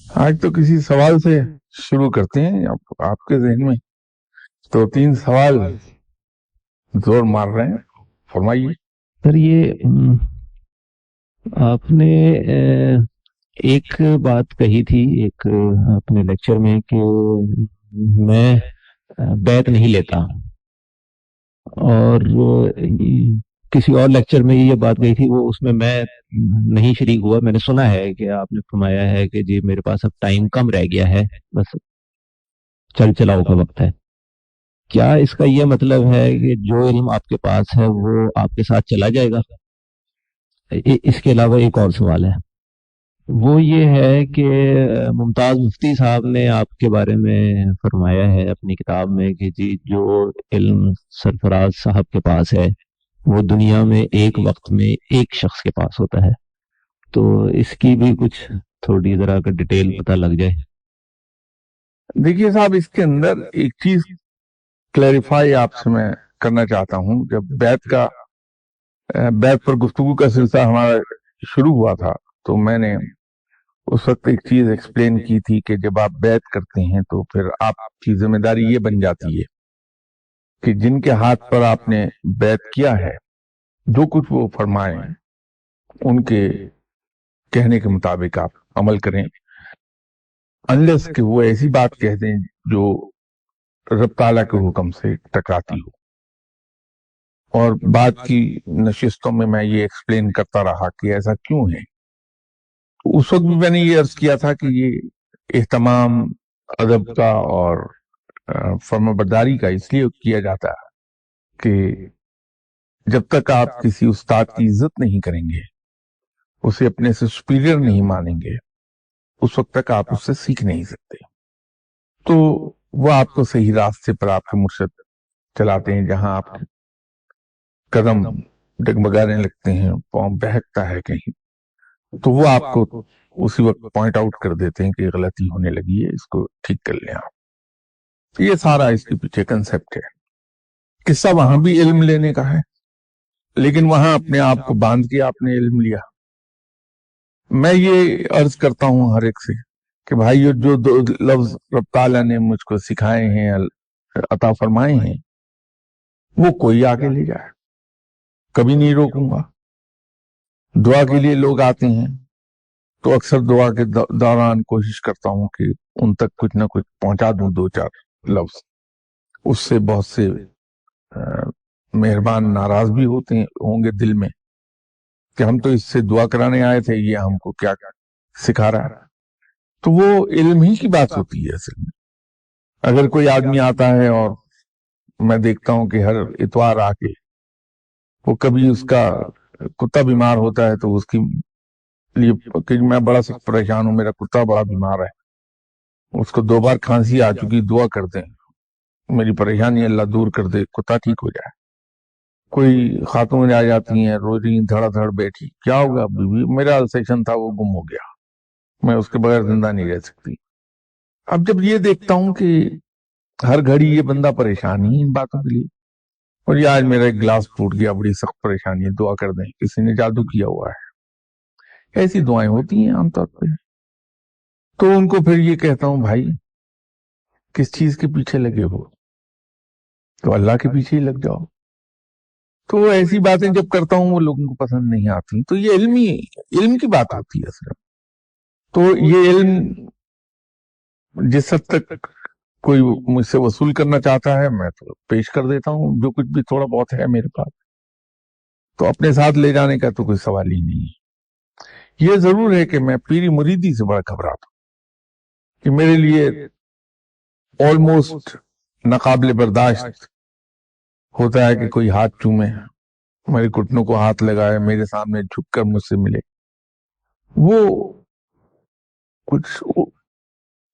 آج تو کسی سوال سے شروع کرتے ہیں. آپ کے ذہن میں تو 3 سوال زور مار رہے ہیں, فرمائیے. سر یہ آپ نے ایک بات کہی تھی ایک اپنے لیکچر میں کہ میں بیعت نہیں لیتا, اور کسی اور لیکچر میں یہ بات کہی تھی, وہ اس میں نہیں شریک ہوا. میں نے سنا ہے کہ آپ نے فرمایا ہے کہ جی میرے پاس اب ٹائم کم رہ گیا ہے, بس چل چلاؤ کا وقت ہے. کیا اس کا یہ مطلب ہے کہ جو علم آپ کے پاس ہے وہ آپ کے ساتھ چلا جائے گا؟ اس کے علاوہ ایک اور سوال ہے, وہ یہ ہے کہ ممتاز مفتی صاحب نے آپ کے بارے میں فرمایا ہے اپنی کتاب میں کہ جی جو علم سرفراز صاحب کے پاس ہے وہ دنیا میں ایک وقت میں ایک شخص کے پاس ہوتا ہے. تو اس کی بھی کچھ تھوڑی ذرا کا ڈیٹیل پتہ لگ جائے. دیکھیے صاحب, اس کے اندر ایک چیز کلیریفائی آپ سے میں کرنا چاہتا ہوں. جب بیعت پر گفتگو کا سلسلہ ہمارا شروع ہوا تھا تو میں نے اس وقت ایک چیز ایکسپلین کی تھی کہ جب آپ بیعت کرتے ہیں تو پھر آپ کی ذمہ داری یہ بن جاتی ہے کہ جن کے ہاتھ پر آپ نے بیعت کیا ہے جو کچھ وہ فرمائیں ان کے کہنے کے مطابق آپ عمل کریں, انلیس کہ وہ ایسی بات کہہ دیں جو رب تعالیٰ کے حکم سے ٹکراتی ہو. اور بات کی نشستوں میں یہ ایکسپلین کرتا رہا کہ ایسا کیوں ہے. اس وقت بھی میں نے یہ عرض کیا تھا کہ یہ اہتمام ادب کا اور فرما برداری کا اس لیے کیا جاتا ہے کہ جب تک آپ کسی استاد کی عزت نہیں کریں گے, اسے اپنے سے سپیریئر نہیں مانیں گے, اس وقت تک آپ اس سے سیکھ نہیں سکتے. تو وہ آپ کو صحیح راستے پر آپ کے مرشد چلاتے ہیں. جہاں آپ قدم ڈگمگانے لگتے ہیں, پاؤں بہکتا ہے کہیں, تو وہ آپ کو اسی وقت پوائنٹ آؤٹ کر دیتے ہیں کہ غلطی ہونے لگی ہے, اس کو ٹھیک کر لیں آپ. یہ سارا اس کے پیچھے کنسپٹ ہے. قصہ وہاں بھی علم لینے کا ہے, لیکن وہاں اپنے آپ کو باندھ کے آپ نے علم لیا. میں یہ عرض کرتا ہوں ہر ایک سے کہ بھائی جو 2 لفظ رب تعالیٰ نے مجھ کو سکھائے ہیں, عطا فرمائے ہیں, وہ کوئی آگے لے جائے, کبھی نہیں روکوں گا. دعا کے لیے لوگ آتے ہیں تو اکثر دعا کے دوران کوشش کرتا ہوں کہ ان تک کچھ نہ کچھ پہنچا دوں, 2-4 لفظ. اس سے بہت سے مہربان ناراض بھی ہوں گے دل میں کہ ہم تو اس سے دعا کرانے آئے تھے, یہ ہم کو کیا سکھا رہا ہے. تو وہ علم ہی کی بات ہوتی ہے اصل میں. اگر کوئی آدمی آتا ہے اور میں دیکھتا ہوں کہ ہر اتوار آ کے وہ کبھی اس کا کتا بیمار ہوتا ہے تو اس کی لیے کہ میں بڑا سخت پریشان ہوں, میرا کتا بڑا بیمار ہے, اس کو 2 بار کھانسی آ چکی, دعا کر دیں, میری پریشانی اللہ دور کر دے, کتا ٹھیک ہو جائے. کوئی خاتون آ جاتی ہیں رو رہی دھڑا دھڑ بیٹھی, کیا ہوگا بیوی, میرا السیشن تھا وہ گم ہو گیا, میں اس کے بغیر زندہ نہیں رہ سکتی. اب جب یہ دیکھتا ہوں کہ ہر گھڑی یہ بندہ پریشان ہی ان باتوں کے لیے, اور یہ آج میرا ایک گلاس ٹوٹ گیا, بڑی سخت پریشانی ہے, دعا کر دیں, کسی نے جادو کیا ہوا ہے, ایسی دعائیں ہوتی ہیں عام طور پہ. تو ان کو پھر یہ کہتا ہوں بھائی کس چیز کے پیچھے لگے ہو, تو اللہ کے پیچھے ہی لگ جاؤ. تو ایسی باتیں جب کرتا ہوں وہ لوگوں کو پسند نہیں آتی. تو یہ علم کی بات ہوتی ہے صرف. تو یہ علم جس حد تک کوئی مجھ سے وصول کرنا چاہتا ہے میں تو پیش کر دیتا ہوں, جو کچھ بھی تھوڑا بہت ہے میرے پاس, تو اپنے ساتھ لے جانے کا تو کوئی سوال ہی نہیں ہے. یہ ضرور ہے کہ میں پیری مریدی سے بڑا گھبراتا ہوں کہ میرے لیے آلموسٹ ناقابل برداشت ہوتا ہے کہ کوئی ہاتھ چومے, میرے گھٹنوں کو ہاتھ لگائے, میرے سامنے جھک کر مجھ سے ملے. وہ کچھ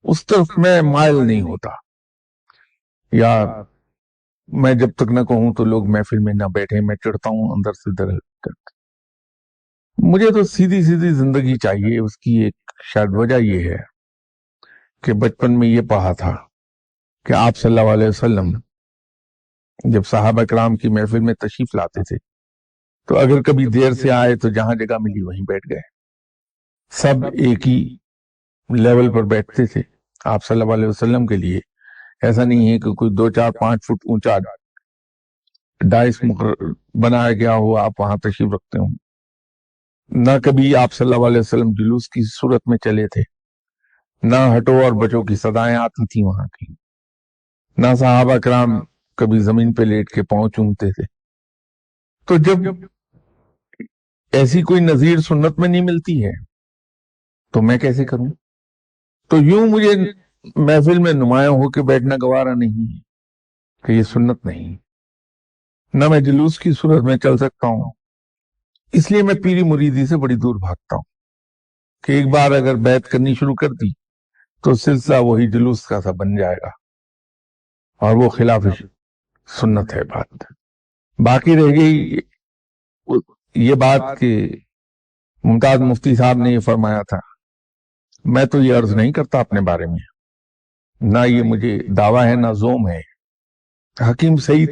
اس طرف میں مائل نہیں ہوتا, یا میں جب تک نہ کہوں تو لوگ محفل میں نہ بیٹھے, میں چڑھتا ہوں اندر سے درد. مجھے تو سیدھی سیدھی زندگی چاہیے. اس کی ایک شاید وجہ یہ ہے کہ بچپن میں یہ پڑھا تھا کہ آپ صلی اللہ علیہ وسلم جب صحابہ کرام کی محفل میں تشریف لاتے تھے تو اگر کبھی دیر سے آئے تو جہاں جگہ ملی وہیں بیٹھ گئے. سب ایک ہی لیول پر بیٹھتے تھے آپ صلی اللہ علیہ وسلم کے لیے. ایسا نہیں ہے کہ کوئی 2 4 5 فٹ اونچا ڈائس بنایا گیا ہو آپ وہاں تشریف رکھتے ہوں. نہ کبھی آپ صلی اللہ علیہ وسلم جلوس کی صورت میں چلے تھے، نہ ہٹو اور بچوں کی صدائیں آتی تھیں وہاں کی، نہ صحابہ کرام کبھی زمین پہ لیٹ کے پاؤں چومتے تھے. تو جب ایسی کوئی نظیر سنت میں نہیں ملتی ہے تو میں کیسے کروں؟ تو یوں مجھے محفل میں نمایاں ہو کے بیٹھنا گوارا نہیں ہے کہ یہ سنت نہیں. نہ میں جلوس کی صورت میں چل سکتا ہوں، اس لیے میں پیری مریدی سے بڑی دور بھاگتا ہوں کہ ایک بار اگر بیعت کرنی شروع کر دی تو سلسلہ وہی جلوس کا سا بن جائے گا اور وہ خلاف سنت ہے بات. باقی رہ گئی یہ بات کہ ممتاز مفتی صاحب نے یہ فرمایا تھا، میں تو یہ عرض نہیں کرتا اپنے بارے میں، نہ یہ مجھے دعویٰ ہے نہ زوم ہے. حکیم سعید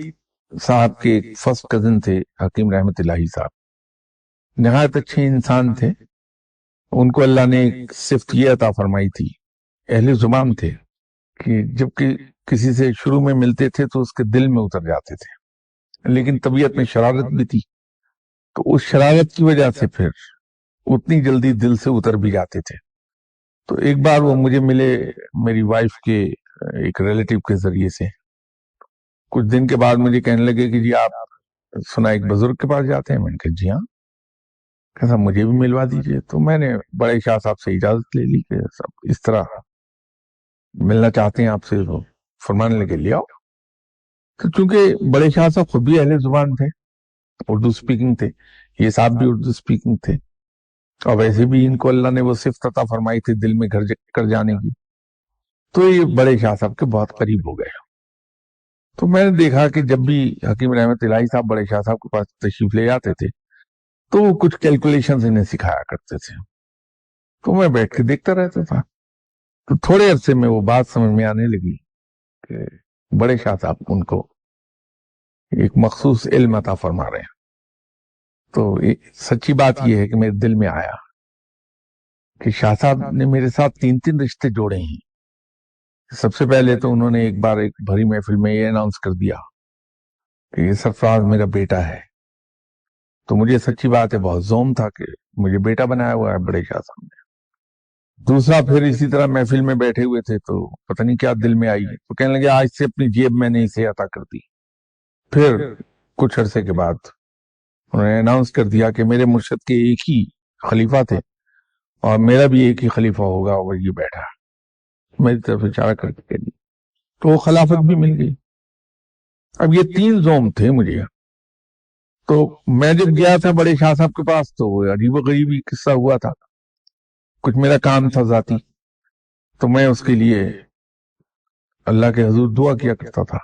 صاحب کے ایک فرسٹ کزن تھے حکیم رحمت اللہ صاحب، نہایت اچھے انسان تھے. ان کو اللہ نے ایک صفت یہ عطا فرمائی تھی، اہل زبان تھے کہ جب کہ کسی سے شروع میں ملتے تھے تو اس کے دل میں اتر جاتے تھے، لیکن طبیعت میں شرارت بھی تھی، تو اس شرارت کی وجہ سے پھر اتنی جلدی دل سے اتر بھی جاتے تھے. تو ایک بار وہ مجھے ملے میری وائف کے ایک ریلیٹیو کے ذریعے سے. کچھ دن کے بعد مجھے کہنے لگے کہ جی آپ سنا ایک بزرگ کے پاس جاتے ہیں. میں نے کہا جی ہاں. کہا مجھے بھی ملوا دیجئے. تو میں نے بڑے شاہ صاحب سے اجازت لے لی کہ سب اس طرح ملنا چاہتے ہیں آپ سے. وہ فرمانے لگے لے آؤ. تو چونکہ بڑے شاہ صاحب خود بھی اہل زبان تھے، اردو سپیکنگ تھے، یہ صاحب بھی اردو سپیکنگ تھے، اور ویسے بھی ان کو اللہ نے وہ صفت عطا فرمائی تھی دل میں گھر کر جانے کی، تو یہ بڑے شاہ صاحب کے بہت قریب ہو گئے. تو میں نے دیکھا کہ جب بھی حکیم رحمت الہی صاحب بڑے شاہ صاحب کے پاس تشریف لے جاتے تھے تو وہ کچھ کیلکولیشنز انہیں سکھایا کرتے تھے. تو میں بیٹھ کے دیکھتا رہتا تھا. تو تھوڑے عرصے میں وہ بات سمجھ میں آنے لگی کہ بڑے شاہ صاحب ان کو ایک مخصوص علم عطا فرما رہے ہیں. تو سچی بات یہ ہے کہ میرے دل میں آیا کہ شاہ صاحب نے میرے ساتھ 3 رشتے جوڑے ہیں. سب سے پہلے تو انہوں نے ایک بار ایک بھری محفل میں یہ اناؤنس کر دیا کہ یہ سرفراز میرا بیٹا ہے. تو مجھے سچی بات ہے بہت زوم تھا کہ مجھے بیٹا بنایا ہوا ہے بڑے شاہ صاحب نے. دوسرا پھر اسی طرح محفل میں بیٹھے ہوئے تھے تو پتہ نہیں کیا دل میں آئی تو کہنے لگے آج سے اپنی جیب میں نے اسے عطا کر دی. پھر کچھ عرصے کے بعد انہوں نے اناؤنس کر دیا کہ میرے مرشد کے ایک ہی خلیفہ تھے اور میرا بھی ایک ہی خلیفہ ہوگا اور یہ بیٹھا. میری طرف اشارہ کر کے دی تو وہ خلافت بھی مل گئی. اب یہ 3 زوم تھے مجھے. تو میں جب گیا تھا بڑے شاہ صاحب کے پاس تو عجیب و غریب قصہ ہوا تھا. کچھ میرا کام تھا ذاتی تو میں اس کے لیے اللہ کے حضور دعا کیا کرتا تھا.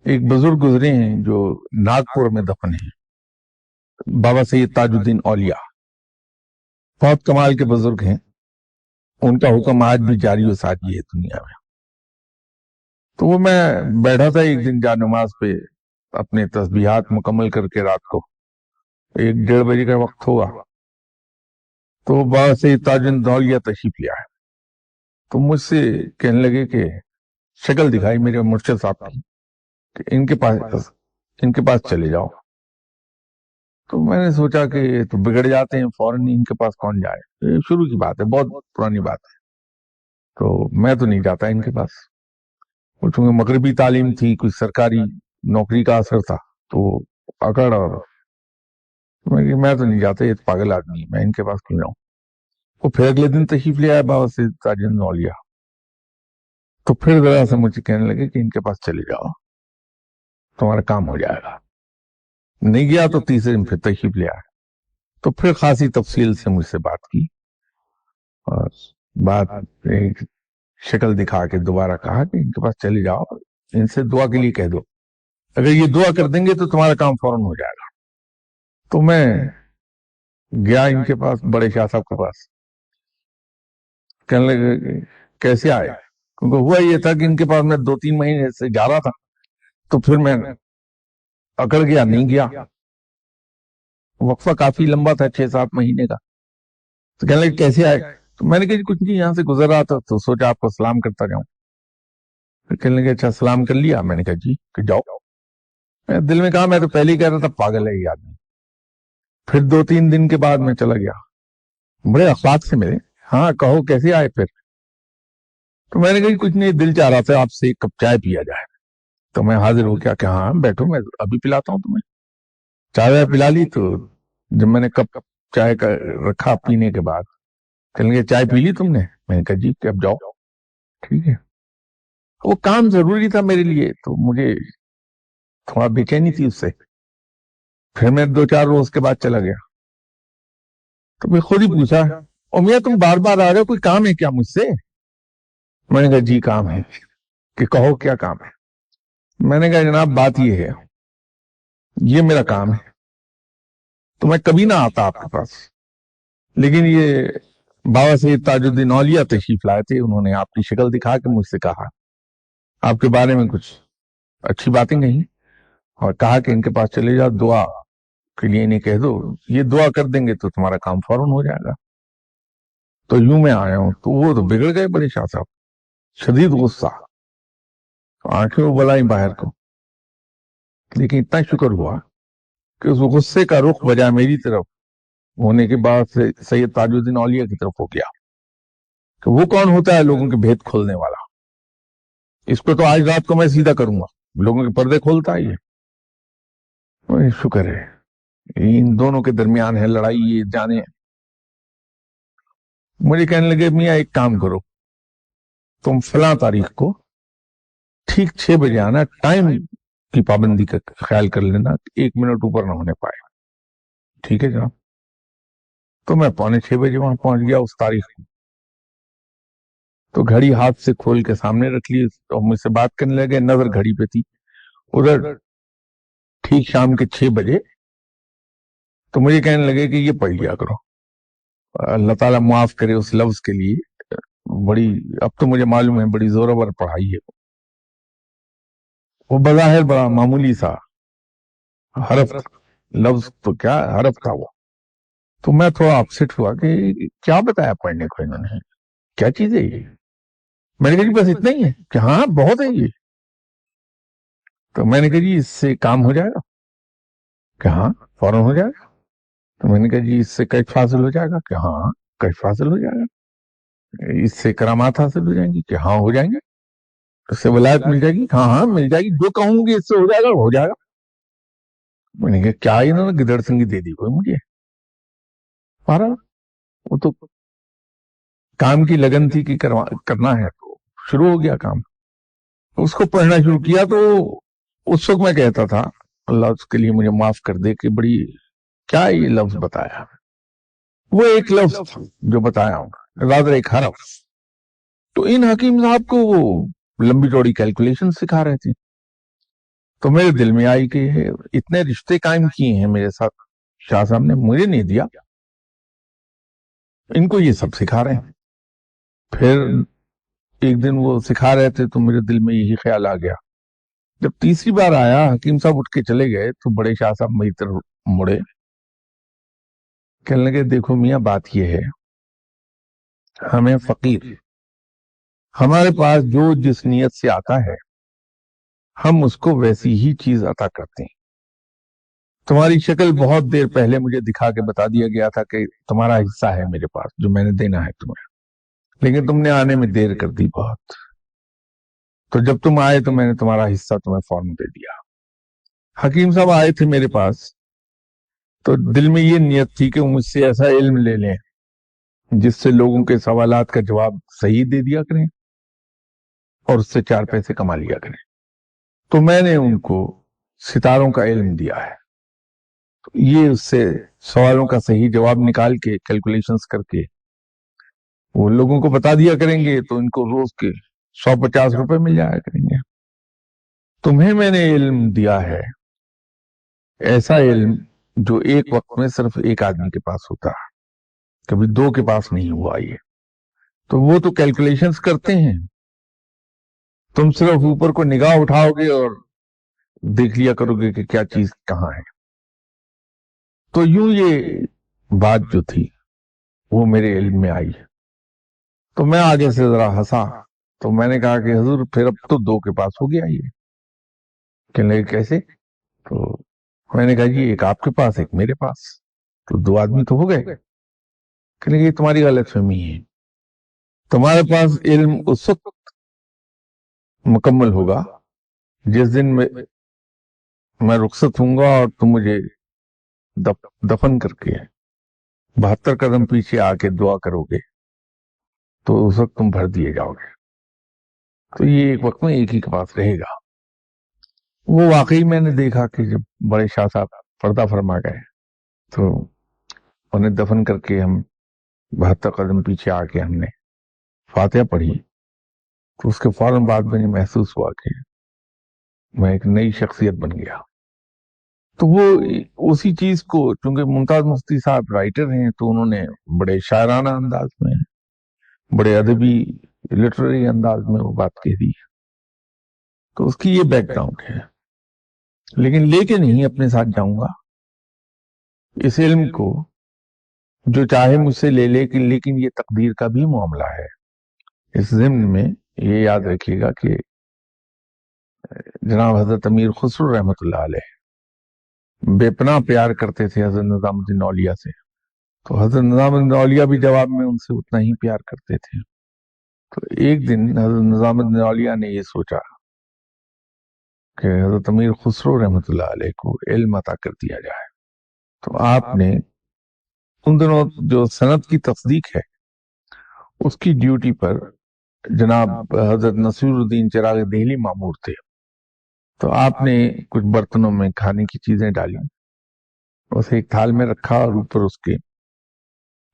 ایک بزرگ گزرے ہیں جو ناگپور میں دفن ہیں، بابا سید تاج الدین اولیاء، بہت کمال کے بزرگ ہیں. ان کا حکم آج بھی جاری و ساری ہے دنیا میں. تو وہ میں بیٹھا تھا ایک دن جا نماز پہ اپنے تسبیحات مکمل کر کے رات کو 1-1:30 بجے کا وقت ہوگا تو بابا سید تاج الدین اولیاء تشریف لیا ہے. تو مجھ سے کہنے لگے کہ شکل دکھائی میرے مرشد صاحب کی کہ ان کے پاس چلے جاؤ. تو میں نے سوچا کہ یہ تو بگڑ جاتے ہیں فوراً ہی، ان کے پاس کون جائے. یہ شروع کی بات ہے، بہت پرانی بات ہے. تو میں تو نہیں جاتا ان کے پاس. وہ چونکہ مغربی تعلیم تھی، کچھ سرکاری نوکری کا اثر تھا تو اکڑ، اور میں تو نہیں جاتا، یہ تو پاگل آدمی ہے، میں ان کے پاس کیوں جاؤں. وہ پھر اگلے دن تشریف لے آیا بابا سید تاج الدین اولیاء. تو پھر ذرا سے مجھے کہنے لگے کہ ان کے پاس چلے جاؤ تمہارا کام ہو جائے گا. نہیں گیا تو تیسرے دن پھر تشریف لے آیا. تو پھر خاصی تفصیل سے مجھ سے بات کی اور بات ایک شکل دکھا کے دوبارہ کہا کہ ان کے پاس چلے جاؤ، ان سے دعا کے لیے کہہ دو، اگر یہ دعا کر دیں گے تو تمہارا کام فوراً ہو جائے گا. تو میں گیا ان کے پاس، بڑے شاہ صاحب کے پاس. کہنے لگے کیسے آئے، کیونکہ ہوا یہ تھا کہ ان کے پاس میں 2-3 مہینے سے جا رہا تھا تو پھر میں اکڑ گیا، نہیں گیا. وقفہ کافی لمبا تھا، 6-7 مہینے کا. تو کہنے لگے کیسے آئے. تو میں نے کہا جی کچھ نہیں, یہاں سے گزر رہا تھا تو سوچا آپ کو سلام کرتا جاؤں. پھر کہنے لگے اچھا سلام کر لیا. میں نے کہا جی کہ جاؤ. میں دل میں کہا میں تو پہلے ہی کہہ رہا تھا پاگل ہے یہ آدمی. پھر 2-3 دن کے بعد میں چلا گیا, بڑے اخلاق سے ملے. ہاں کہو کیسے آئے پھر؟ تو میں نے کہا کچھ نہیں, دل چاہ رہا تھا آپ سے ایک کپ چائے پیا جائے. تو میں حاضر ہو گیا کہ ہاں بیٹھو, میں ابھی پلاتا ہوں تمہیں. چائے پلا لی. تو جب میں نے کپ چائے کا رکھا پینے کے بعد, کہنے لگے چائے پی لی تم نے؟ میں نے کہا جی کہ اب جاؤ. ٹھیک ہے. وہ کام ضروری تھا میرے لیے تو مجھے تھوڑا بے چینی تھی اس سے. پھر میں 2-4 روز کے بعد چلا گیا. تو میں خود ہی پوچھا, اور میاں تم بار بار آ رہے ہو, کوئی کام ہے کیا مجھ سے؟ میں نے کہا جی کام ہے. کہ کہو کیا کام ہے؟ میں نے کہا جناب بات یہ ہے, یہ میرا کام ہے تو میں کبھی نہ آتا آپ کے پاس, لیکن یہ بابا سید تاج الدین اولیاء تشریف لائے تھے, انہوں نے آپ کی شکل دکھا کے مجھ سے کہا, آپ کے بارے میں کچھ اچھی باتیں کہیں, اور کہا کہ ان کے پاس چلے جاؤ, دعا کے لیے انہیں کہہ دو, یہ دعا کر دیں گے تو تمہارا کام فوراً ہو جائے گا. تو یوں میں آیا ہوں. تو وہ تو بگڑ گئے بڑے شاہ صاحب, شدید غصہ, آنکھیں ابل باہر کو. لیکن اتنا شکر ہوا کہ اس غصے کا رخ بجائے میری طرف ہونے کے بعد سے سید تاج الدین اولیاء کی طرف ہو گیا کہ وہ کون ہوتا ہے لوگوں کے بھید کھولنے والا. اس پہ تو آج رات کو میں سیدھا کروں گا, لوگوں کے پردے کھولتا ہے یہ. شکر ہے ان دونوں کے درمیان ہے لڑائی, یہ جانے. مجھے کہنے لگے میاں ایک کام کرو, تم فلاں تاریخ کو ٹھیک 6 بجے آنا, ٹائم کی پابندی کا خیال کر لینا, 1 منٹ اوپر نہ ہونے پائے. ٹھیک ہے جناب. تو میں 5:45 وہاں پہنچ گیا اس تاریخ کو. تو گھڑی ہاتھ سے کھول کے سامنے رکھ لی اور مجھ سے بات کرنے لگے. نظر گھڑی پہ تھی ادھر ٹھیک شام کے 6 بجے. تو مجھے کہنے لگے کہ یہ پڑھ لیا کرو, اللہ تعالیٰ معاف کرے اس لفظ کے لیے, بڑی اب تو مجھے معلوم ہے بڑی زورور پڑھائی ہے. وہ بظاہر بڑا معمولی سا حرف, لفظ تو کیا حرف تھا وہ. تو میں تھوڑا اپسٹ ہوا کہ کیا بتایا پڑھنے کو انہوں نے, کیا چیز ہے یہ؟ میں نے کہا جی بس اتنا ہی ہے. کہ ہاں بہت ہے یہ. تو میں نے کہا جی اس سے کام ہو جائے گا؟ کہ ہاں فوراً ہو جائے گا. تو میں نے کہا جی اس سے کشف حاصل ہو جائے گا؟ کہ ہاں کشف حاصل ہو جائے گا. اس سے کرامات حاصل ہو جائیں گی؟ کہ ہاں ہو جائیں گے. اس سے ولایت مل جائے گی؟ ہاں ہاں مل جائے گی, جو کہوں گی اس سے ہو جائے گا, ہو جائے گا. میں نے کہا کیا انہوں نے گدڑ سنگی دے دی کوئی مجھے؟ وہ تو کام کی لگن تھی کہ کرنا ہے, تو شروع ہو گیا کام. اس کو پڑھنا شروع کیا تو اس وقت میں کہتا تھا اللہ اس کے لیے مجھے معاف کر دے کہ بڑی کیا یہ لفظ بتایا. وہ ایک لفظ تھا جو بتایا ہوں, رادر ایک حرف. تو ان حکیم صاحب کو وہ لمبی چوڑی کیلکولیشن سکھا رہے تھے. تو میرے دل میں آئی کہ اتنے رشتے قائم کیے ہیں میرے ساتھ شاہ صاحب نے, مجھے نہیں دیا, ان کو یہ سب سکھا رہے ہیں. پھر ایک دن وہ سکھا رہے تھے تو میرے دل میں یہی خیال آ گیا. جب تیسری بار آیا حکیم صاحب اٹھ کے چلے گئے تو بڑے شاہ صاحب میری طرف مڑے, کہنے لگے دیکھو میاں بات یہ ہے, ہمیں فقیر, ہمارے پاس جو جس نیت سے آتا ہے ہم اس کو ویسی ہی چیز عطا کرتے ہیں. تمہاری شکل بہت دیر پہلے مجھے دکھا کے بتا دیا گیا تھا کہ تمہارا حصہ ہے میرے پاس جو میں نے دینا ہے تمہیں, لیکن تم نے آنے میں دیر کر دی بہت. تو جب تم آئے تو میں نے تمہارا حصہ تمہیں فوراً دے دیا. حکیم صاحب آئے تھے میرے پاس تو دل میں یہ نیت تھی کہ وہ مجھ سے ایسا علم لے لیں جس سے لوگوں کے سوالات کا جواب صحیح دے دیا کریں اور اس سے 4 پیسے کما لیا کریں. تو میں نے ان کو ستاروں کا علم دیا ہے. یہ اس سے سوالوں کا صحیح جواب نکال کے کیلکولیشنز کر کے وہ لوگوں کو بتا دیا کریں گے تو ان کو روز کے 150 روپے مل جایا کریں گے. تمہیں میں نے علم دیا ہے, ایسا علم جو ایک وقت میں صرف ایک آدمی کے پاس ہوتا ہے, کبھی 2 کے پاس نہیں ہوا. یہ تو وہ تو کیلکولیشنز کرتے ہیں, تم صرف اوپر کو نگاہ اٹھاؤ گے اور دیکھ لیا کرو گے کہ کیا چیز کہاں ہے. تو یوں یہ بات جو تھی وہ میرے علم میں آئی. تو میں آگے سے ذرا ہنسا، تو میں نے کہا کہ حضور پھر اب تو 2 کے پاس ہو گیا یہ. کہنے لگے کیسے؟ تو میں نے کہا جی ایک آپ کے پاس ایک میرے پاس، تو 2 آدمی تو ہو گئے. کہنے لگے تمہاری غلط فہمی ہے، تمہارے پاس علم اس وقت مکمل ہوگا جس دن میں رخصت ہوں گا اور تم مجھے دفن کر کے 72 قدم پیچھے آ کے دعا کرو گے تو اس وقت تم بھر دیے جاؤ گے. تو یہ ایک وقت میں ایک ہی کے پاس رہے گا. وہ واقعی میں نے دیکھا کہ جب بڑے شاہ صاحب پردہ فرما گئے تو انہیں دفن کر کے ہم 72 قدم پیچھے آ کے ہم نے فاتحہ پڑھی، تو اس کے فوراً بعد میں نے محسوس ہوا کہ میں ایک نئی شخصیت بن گیا. تو وہ اسی چیز کو، چونکہ ممتاز مفتی صاحب رائٹر ہیں تو انہوں نے بڑے شاعرانہ انداز میں، بڑے ادبی لٹریری انداز میں وہ بات کہہ دی، تو اس کی یہ بیک گراؤنڈ ہے. لیکن لے کے نہیں اپنے ساتھ جاؤں گا اس علم کو، جو چاہے مجھ سے لے لے، لیکن یہ تقدیر کا بھی معاملہ ہے. اس ضمن میں یہ یاد رکھیے گا کہ جناب حضرت امیر خسرو رحمۃ اللہ علیہ بے پناہ پیار کرتے تھے حضرت نظام الدین اولیاء سے، تو حضرت نظام الدین اولیاء بھی جواب میں ان سے اتنا ہی پیار کرتے تھے. تو ایک دن حضرت نظام الدین اولیاء نے یہ سوچا کہ حضرت امیر خسرو رحمۃ اللہ علیہ کو علم عطا کر دیا جائے. تو آپ نے ان دنوں جو سند کی تصدیق ہے اس کی ڈیوٹی پر جناب حضرت نصیر الدین چراغ دہلی مامور تھے. تو آپ نے کچھ برتنوں میں کھانے کی چیزیں ڈالی، اسے ایک تھال میں رکھا اور اوپر اس کے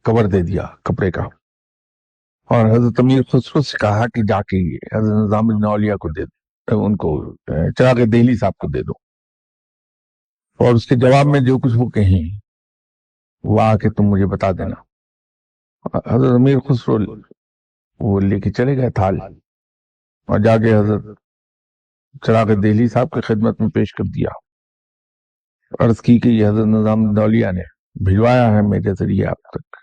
کور دے دیا کپڑے کا، اور حضرت امیر خسرو سے کہا کہ جا کے یہ حضرت نظام الدین اولیاء کو دے دو، ان کو چراغ دہلی صاحب کو دے دو، اور اس کے جواب میں جو کچھ وہ کہیں وہ آ کے تم مجھے بتا دینا. حضرت امیر خسرو وہ لے کے چلے گئے تھال، اور جا کے حضرت چراغ دہلی صاحب کی خدمت میں پیش کر دیا. عرض کی کہ یہ حضرت نظام الدین اولیاء نے بھجوایا ہے میرے ذریعے آپ تک.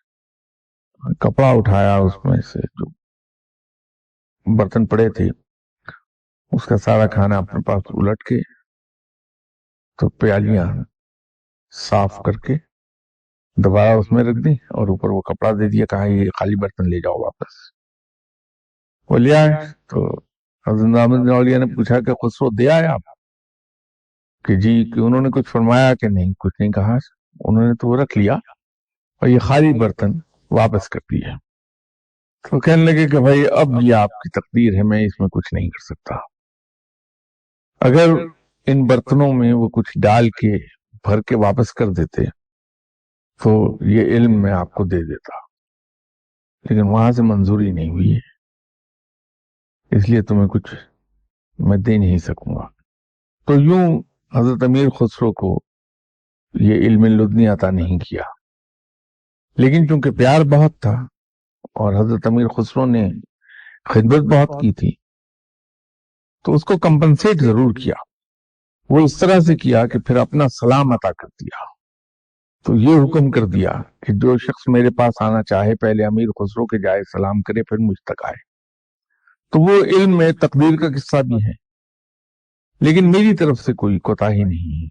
کپڑا اٹھایا، اس میں سے جو برتن پڑے تھے اس کا سارا کھانا اپنے پاس الٹ کے تو پیالیاں صاف کر کے دوبارہ اس میں رکھ دی، اور اوپر وہ کپڑا دے دیا، کہا یہ خالی برتن لے جاؤ واپس. وہ لے آئے تو حضرت نظام الدین اولیاء نے پوچھا کہ خسرو دے آئے آپ؟ کہ جی. کہ انہوں نے کچھ فرمایا کہ نہیں؟ کچھ نہیں کہا. انہوں نے تو وہ رکھ لیا اور یہ خالی برتن واپس کر دیے. تو کہنے لگے کہ بھائی اب یہ آپ کی تقدیر ہے، میں اس میں کچھ نہیں کر سکتا. اگر ان برتنوں میں وہ کچھ ڈال کے بھر کے واپس کر دیتے تو یہ علم میں آپ کو دے دیتا، لیکن وہاں سے منظوری نہیں ہوئی ہے، اس لیے تمہیں کچھ میں دے نہیں سکوں گا. تو یوں حضرت امیر خسرو کو یہ علم لدنی عطا نہیں کیا، لیکن چونکہ پیار بہت تھا اور حضرت امیر خسرو نے خدمت بہت کی تھی تو اس کو کمپنسیٹ ضرور کیا. وہ اس طرح سے کیا کہ پھر اپنا سلام عطا کر دیا. تو یہ حکم کر دیا کہ جو شخص میرے پاس آنا چاہے پہلے امیر خسرو کے جائے سلام کرے، پھر مجھ تک آئے. تو وہ علم میں تقدیر کا قصہ بھی ہے، لیکن میری طرف سے کوئی کوتاہی نہیں ہے،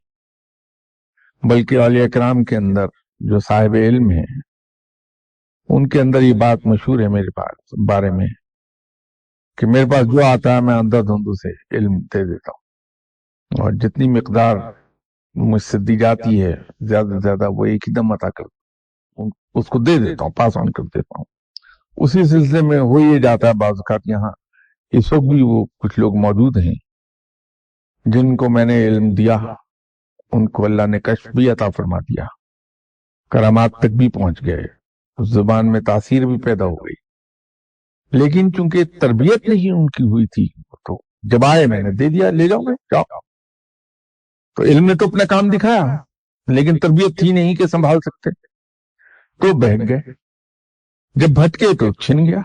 بلکہ اولیاء کرام کے اندر جو صاحب علم ہیں ان کے اندر یہ بات مشہور ہے میرے پاس بارے میں کہ میرے پاس جو آتا ہے میں اندھا دھند سے علم دے دیتا ہوں، اور جتنی مقدار مجھ سے دی جاتی ہے زیادہ سے زیادہ وہ ایک ہی دم عطا کر اس کو دے دیتا ہوں، پاس آن کر دیتا ہوں. اسی سلسلے میں ہو یہ جاتا ہے بعض اوقات یہاں اس وقت بھی وہ کچھ لوگ موجود ہیں جن کو میں نے علم دیا، ان کو اللہ نے کشف بھی عطا فرما دیا، کرامات تک بھی پہنچ گئے، اس زبان میں تاثیر بھی پیدا ہو گئی، لیکن چونکہ تربیت نہیں ان کی ہوئی تھی تو جب آئے میں نے دے دیا، لے جاؤ گے جاؤ. تو علم نے تو اپنا کام دکھایا لیکن تربیت تھی نہیں کہ سنبھال سکتے، تو بہک گئے، جب بھٹکے تو چھن گیا.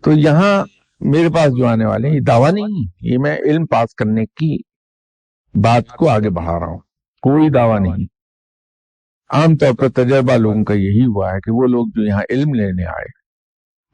تو یہاں میرے پاس جو آنے والے ہیں یہ دعویٰ نہیں، یہ میں علم پاس کرنے کی بات کو آگے بڑھا رہا ہوں، کوئی دعویٰ نہیں. عام طور پر تجربہ لوگوں کا یہی ہوا ہے کہ وہ لوگ جو یہاں علم لینے آئے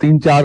3-4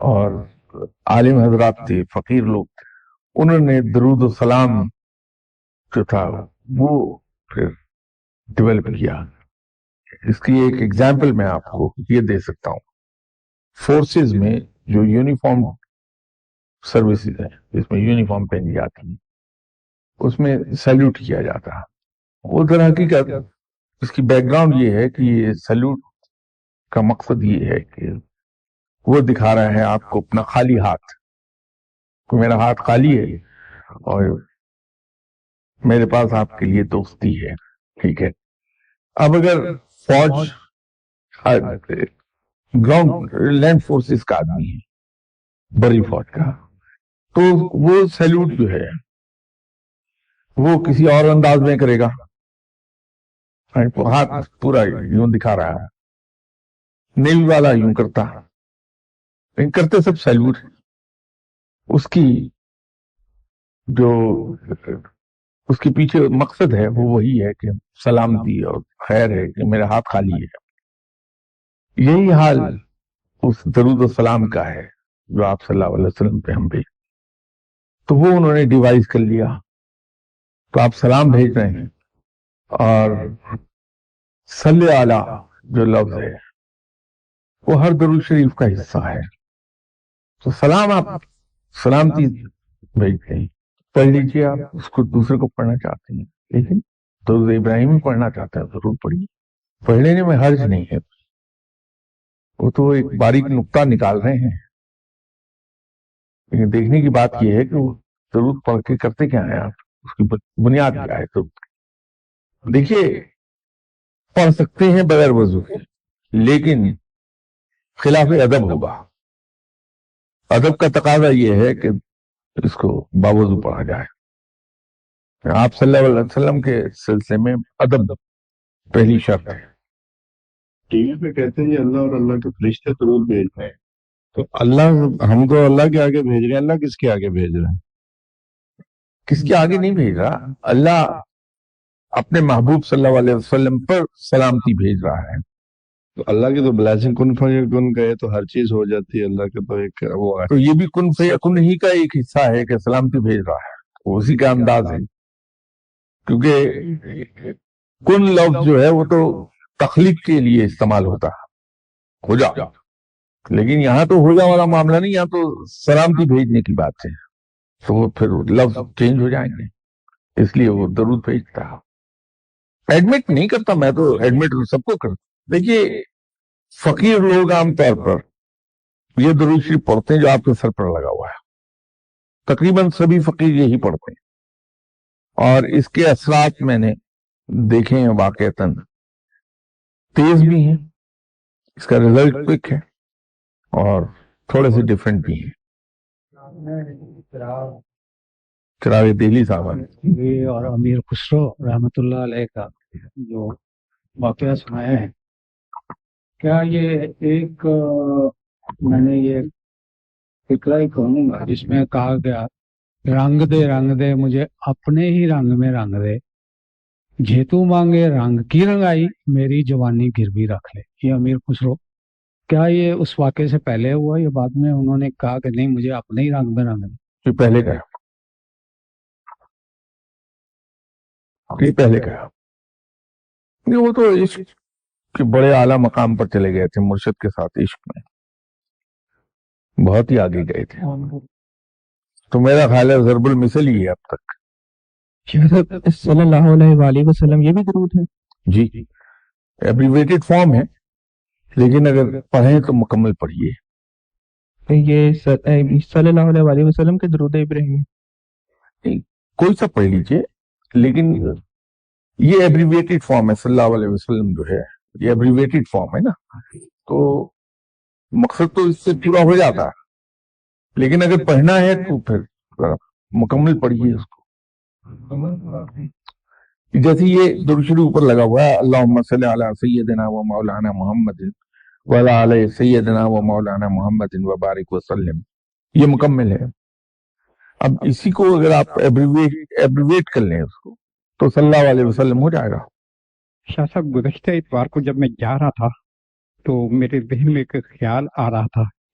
اور عالم حضرات تھے، فقیر لوگ تھے، انہوں نے درود و سلام جو تھا وہ پھر ڈیولپ کیا. اس کی ایک ایگزامپل میں آپ کو یہ دے سکتا ہوں. فورسز میں جو یونیفارم سروسز ہیں جس میں یونیفارم پہنی جاتی ہے اس میں سیلوٹ کیا جاتا ہے. وہ در حقیقت اس کی بیک گراؤنڈ یہ ہے کہ یہ سیلوٹ کا مقصد یہ ہے کہ وہ دکھا رہا ہے آپ کو اپنا خالی ہاتھ، کہ میرا ہاتھ خالی ہے اور میرے پاس آپ کے لیے دوستی ہے. ٹھیک ہے. اب اگر فوج گراؤنڈ لینڈ فورسز کا آدمی ہے، بری فوج کا، تو وہ سیلوٹ جو ہے وہ کسی اور انداز میں کرے گا، ہاتھ پورا یوں دکھا رہا ہے. نیوی والا یوں کرتا، کرتے سب سیلوٹ. اس کی جو اس کے پیچھے مقصد ہے وہ وہی ہے کہ سلامتی اور خیر ہے کہ میرا ہاتھ خالی ہے. یہی حال اس درود و سلام کا ہے جو آپ صلی اللہ علیہ وسلم پہ ہم بھیج، تو وہ انہوں نے ڈیوائز کر لیا. تو آپ سلام بھیج رہے ہیں اور صلی علی جو لفظ ہے وہ ہر درود شریف کا حصہ ہے. تو سلام آپ سلامتی بھیجتے ہیں، پڑھ لیجیے. آپ اس کو دوسرے کو پڑھنا چاہتے ہیں لیکن درود ابراہیمی پڑھنا چاہتا ہے ضرور پڑھیے، پڑھ لینے میں حرج نہیں ہے. وہ تو ایک باریک نقطہ نکال رہے ہیں، لیکن دیکھنے کی بات یہ ہے کہ وہ درود پڑھ کے کرتے کیا ہیں آپ، اس کی بنیاد کیا ہے. تو دیکھیے پڑھ سکتے ہیں بغیر وضو کے، لیکن خلاف ادب ہوگا. ادب کا تقاضا یہ ہے کہ اس کو باوضو پڑھا جائے. آپ صلی اللہ علیہ وسلم کے سلسلے میں ادب پہلی شرط ہے. ٹی وی پہ کہتے ہیں یہ اللہ اور اللہ کے فرشتے درود بھیج رہے ہیں، تو اللہ ہم کو اللہ کے آگے بھیج رہے ہیں، اللہ کس کے آگے بھیج رہے ہیں؟ کس کے آگے نہیں بھیج رہا، اللہ اپنے محبوب صلی اللہ علیہ وسلم پر سلامتی بھیج رہا ہے. تو اللہ کی تو بلیسنگ کن فیکن کہے تو ہر چیز ہو جاتی ہے، اللہ کے تو ایک وہ ہے. تو یہ بھی کن فیکن ہی کا ایک حصہ ہے کہ سلامتی بھیج رہا ہے، وہ اسی کا انداز ہے. کیونکہ کن لفظ جو ہے وہ تو تخلیق کے لیے استعمال ہوتا ہے، ہو جا. لیکن یہاں تو ہو جا والا معاملہ نہیں، یہاں تو سلامتی بھیجنے کی بات ہے. تو وہ پھر لفظ چینج ہو جائیں گے، اس لیے وہ درود بھیجتا ہے. ایڈمٹ نہیں کرتا میں تو، ایڈمٹ سب کو کرتا. دیکھیے فقیر لوگ عام طور پر یہ درود شریف پڑھتے ہیں جو آپ کے سر پر لگا ہوا ہے. تقریباً سبھی فقیر یہی پڑھتے ہیں، اور اس کے اثرات میں نے دیکھے ہیں واقعتاً تیز بھی ہیں، اس کا رزلٹ کوئک ہے، اور تھوڑے سے ڈیفرنٹ بھی ہیں. چراغ دہلی صاحب اور امیر خسرو رحمۃ اللہ علیہ کا جو واقعہ سنایا ہے، کیا یہ ایک میں نے یہ فکرہ ہی کہوں گا جس میں کہا گیا رنگ دے مجھے اپنے ہی رنگ میں رنگ دے، جیتو مانگے رنگ کی رنگائی میری جوانی گروی رکھ لے. یہ امیر خسرو، کیا یہ اس واقعے سے پہلے ہوا یا بعد میں انہوں نے کہا کہ نہیں مجھے اپنے ہی رنگ میں رنگ دے؟ یہ پہلے کا ہے، یہ پہلے کا ہے. وہ تو عشق کے بڑے اعلیٰ مقام پر چلے گئے تھے، مرشد کے ساتھ عشق میں بہت ہی آگے گئے تھے. تو میرا خیال ہے ضرب المثل ہی ہے اب تک. صلی اللہ علیہ وآلہ وسلم یہ بھی درود ہے؟ جی ایبریویٹڈ فارم ہے، لیکن اگر پڑھیں تو مکمل پڑھیے. یہ صلی اللہ علیہ وآلہ وسلم کے درود ابراہیم کوئی سا پڑھ لیجئے، لیکن یہ ایبریویٹڈ فارم ہے. صلی اللہ علیہ وسلم جو ہے یہ ایبریویٹڈ فارم ہے نا، تو مقصد تو اس سے پورا ہو جاتا ہے. لیکن اگر پڑھنا ہے تو پھر مکمل پڑھیے اس کو. جیسے یہ درود شریف اوپر لگا ہوا ہے، اللہم صلی علی سیدنا و مولانا محمد وعلی علی سیدنا و مولانا محمد وبارک وسلم، یہ مکمل ہے. اب اسی کو اگر آپ ایبریویٹ کر لیں اس کو تو صلی اللہ علیہ وسلم ہو جائے گا. شاہ صاحب گزشتہ اتوار کو جب میں جا رہا تھا تو میرے ذہن میں ایک خیال آ رہا تھا